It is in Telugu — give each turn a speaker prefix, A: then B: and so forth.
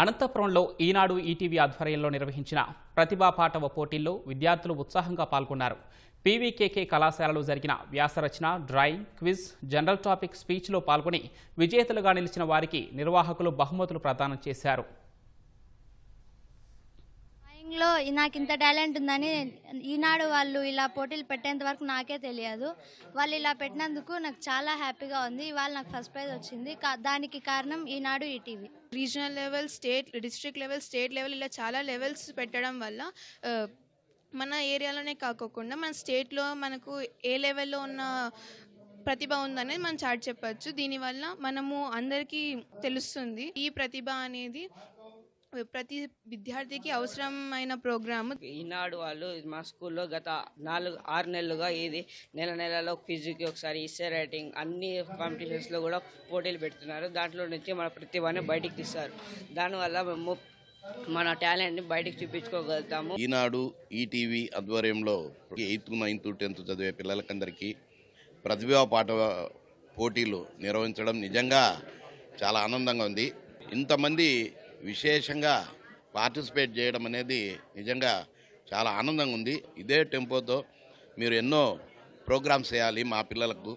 A: అనంతపురంలో ఈనాడు ఈటీవీ ఆధ్వర్యంలో నిర్వహించిన ప్రతిభా పాటవ పోటీల్లో విద్యార్థులు ఉత్సాహంగా పాల్గొన్నారు. పీవీకేకే కళాశాలలో జరిగిన వ్యాసరచన, డ్రాయింగ్, క్విజ్, జనరల్ టాపిక్ స్పీచ్లో పాల్గొని విజేతలుగా నిలిచిన వారికి నిర్వాహకులు బహుమతులు ప్రదానం చేశారు.
B: డ్రాయింగ్లో నాకు ఇంత టాలెంట్ ఉందని ఈనాడు వాళ్ళు ఇలా పోటీలు పెట్టేంత వరకు నాకే తెలియదు. వాళ్ళు ఇలా పెట్టినందుకు నాకు చాలా హ్యాపీగా ఉంది. ఇవాళ నాకు ఫస్ట్ ప్రైజ్ వచ్చింది. దానికి కారణం Eenadu ETV.
C: Regional level, state, district level, state level ఇలా చాలా లెవెల్స్ పెట్టడం వల్ల మన ఏరియాలోనే కాకోకుండా మన స్టేట్లో మనకు ఏ లెవెల్లో ఉన్న ప్రతిభ ఉందనేది మనం చాటి చెప్పచ్చు. దీనివల్ల మనము అందరికీ తెలుస్తుంది ఈ ప్రతిభ అనేది ప్రతి విద్యార్థికి అవసరమైన ప్రోగ్రాము.
D: ఈనాడు వాళ్ళు మా స్కూల్లో గత 4-6 నెలలుగా ఇది నెలలో క్విజ్కి ఒకసారి ఇస్సే రైటింగ్ అన్ని కాంపిటీషన్స్లో కూడా పోటీలు పెడుతున్నారు. దాంట్లో నుంచి మన ప్రతిభని బయటికి తీస్తారు. దానివల్ల మేము మన టాలెంట్ని బయటికి చూపించుకోగలుగుతాము.
E: ఈనాడు ఈటీవీ ఆధ్వర్యంలో 8th, 9th, 10th చదివే పిల్లలకందరికీ ప్రతిభా పాట పోటీలు నిర్వహించడం నిజంగా చాలా ఆనందంగా ఉంది. ఇంతమంది విశేషంగా పార్టిసిపేట్ చేయడం అనేది నిజంగా చాలా ఆనందంగా ఉంది. ఇదే టెంపోతో మీరు ఎన్నో ప్రోగ్రామ్స్ చేయాలి మా పిల్లలకు.